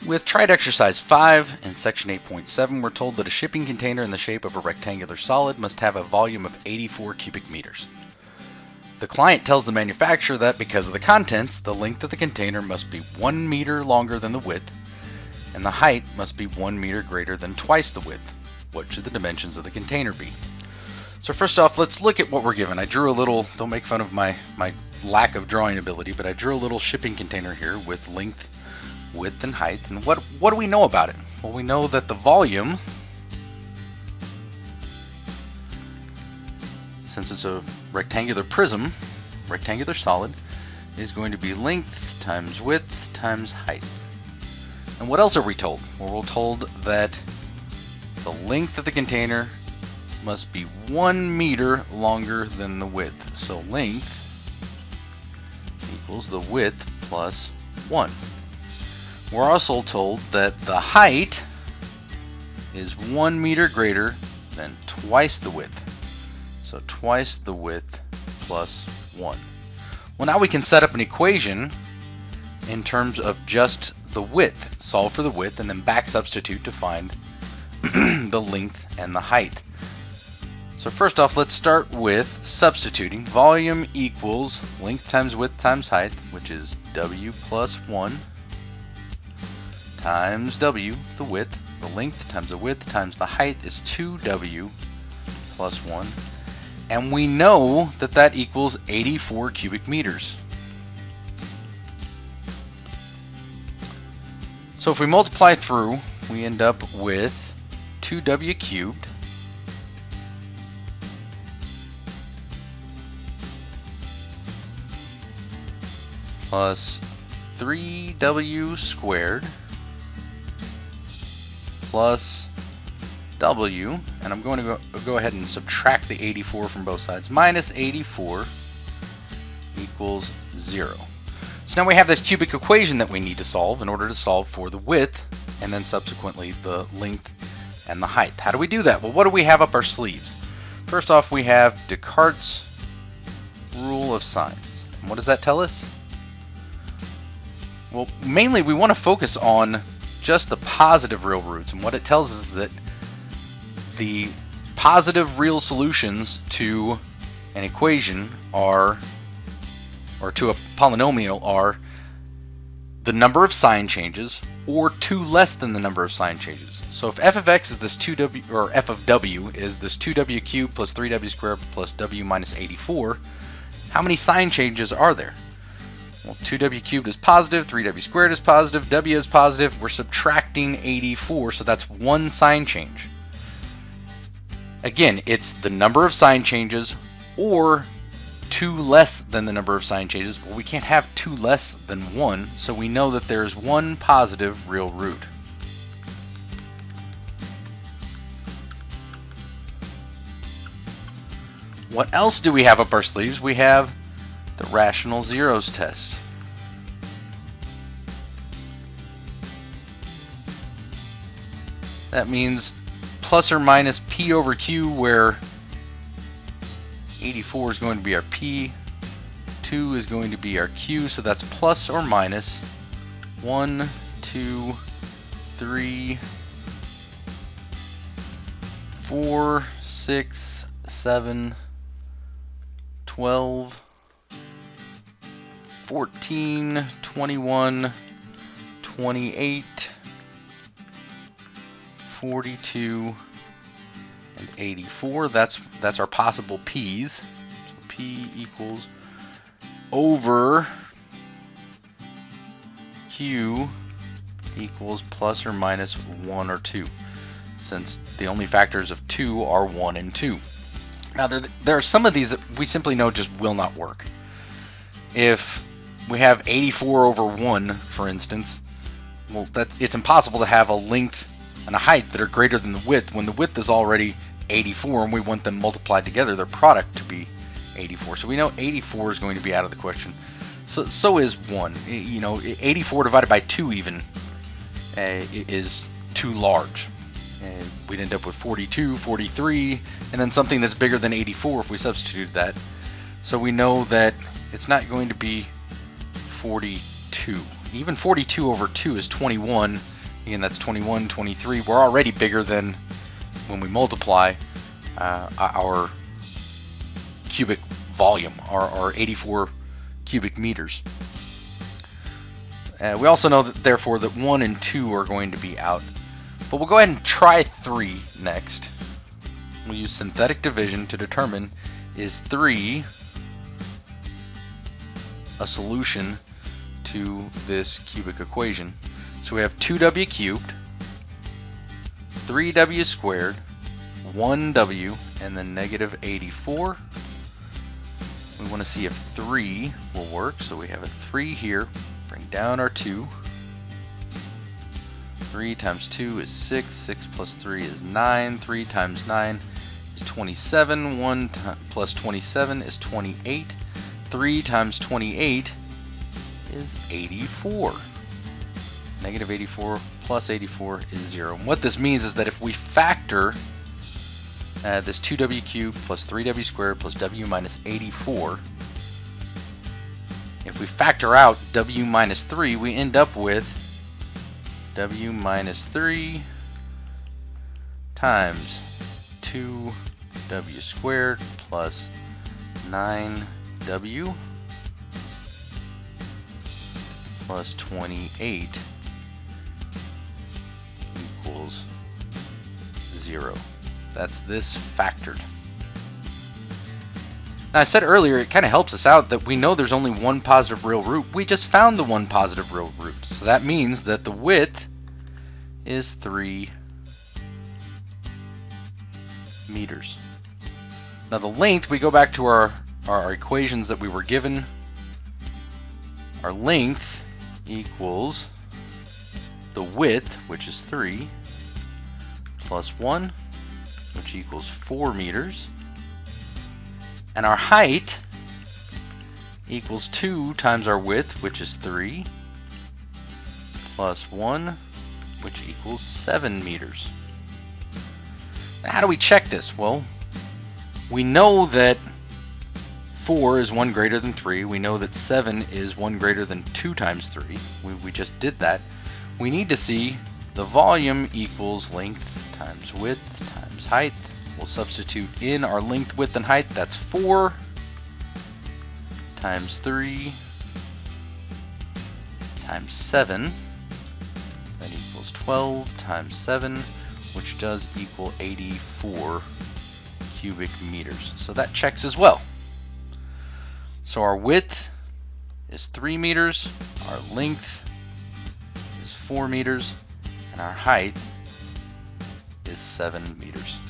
With tried exercise 5 in section 8.7, we're told that a shipping container in the shape of a rectangular solid must have a volume of 84 cubic meters. The client tells the manufacturer that because of the contents, the length of the container must be 1 meter longer than the width, and the height must be 1 meter greater than twice the width. What should the dimensions of the container be? So first off, let's look at what we're given. I drew a little, don't make fun of my lack of drawing ability, but I drew a little shipping container here with length, width, and height. And what do we know about it? Well, we know that the volume, since it's a rectangular prism, rectangular solid, is going to be length times width times height. And what else are we told? Well, we're told that the length of the container must be 1 meter longer than the width. So length equals the width plus 1. We're also told that the height is 1 meter greater than twice the width. So twice the width plus 1. Well, now we can set up an equation in terms of just the width. Solve for the width and then back substitute to find the length and the height. So first off, let's start with substituting. Volume equals length times width times height, which is W plus 1 times W, the width. The length times the width times the height is 2W plus 1. And we know that that equals 84 cubic meters. So if we multiply through, we end up with 2W cubed plus 3W squared plus W, and I'm going to go ahead and subtract the 84 from both sides. Minus 84 equals 0. So now we have this cubic equation that we need to solve in order to solve for the width and then subsequently the length and the height. How do we do that? Well, what do we have up our sleeves? First off, we have Descartes' rule of signs. And what does that tell us? Well, mainly we want to focus on just the positive real roots, and what it tells us is that the positive real solutions to an equation are, or to a polynomial, are the number of sign changes or 2 less than the number of sign changes. So if f of x is this 2w, or f of w is this 2w cubed plus 3w squared plus w minus 84, how many sign changes are there? Well, 2w cubed is positive, 3w squared is positive, w is positive. We're subtracting 84, so that's 1 sign change. Again, it's the number of sign changes or 2 less than the number of sign changes. Well, we can't have 2 less than 1, so we know that there's 1 positive real root. What else do we have up our sleeves? We have the rational zeros test. That means plus or minus p over q, where 84 is going to be our p, 2 is going to be our q, so that's plus or minus 1, 2, 3, 4, 6, 7, 12, 14, 21, 28, 42, and 84. That's our possible p's. So p equals over q equals plus or minus 1 or 2, since the only factors of 2 are 1 and 2. Now there are some of these that we simply know just will not work. If we have 84 over 1, for instance, well, it's impossible to have a length and a height that are greater than the width when the width is already 84 and we want them multiplied together, their product to be 84. So we know 84 is going to be out of the question. So is 1. You know, 84 divided by 2 even is too large. We'd end up with 42, 43, and then something that's bigger than 84 if we substitute that. So we know that it's not going to be 42. Even 42 over 2 is 21, Again, that's 21, 23. We're already bigger than when we multiply our cubic volume, our 84 cubic meters. We also know that, therefore, that 1 and 2 are going to be out. But we'll go ahead and try 3 next. We'll use synthetic division to determine, is 3 a solution to this cubic equation? So we have 2w cubed, 3w squared, 1w, and then negative 84. We want to see if 3 will work, so we have a 3 here. Bring down our 2. 3 times 2 is 6. 6 plus 3 is 9. 3 times 9 is 27. 1 plus 27 is 28. 3 times 28 is 84. Negative 84 plus 84 is 0. And what this means is that if we factor this 2w cubed plus 3w squared plus w minus 84, if we factor out w minus 3, we end up with w minus 3 times 2w squared plus 9w plus 28 equals 0. That's this factored. Now, I said earlier, it kind of helps us out that we know there's only one positive real root. We just found the one positive real root. So that means that the width is 3 meters. Now the length, we go back to our equations that we were given. Our length equals the width, which is 3, plus 1, which equals 4 meters. And our height equals 2 times our width, which is 3, plus 1, which equals 7 meters. Now, how do we check this? Well, we know that 4 is 1 greater than 3. We know that 7 is 1 greater than 2 times 3. We just did that. We need to see the volume equals length times width times height. We'll substitute in our length, width, and height. That's 4 times 3 times 7. That equals 12 times 7, which does equal 84 cubic meters. So that checks as well. So our width is 3 meters, our length is 4 meters, and our height is 7 meters.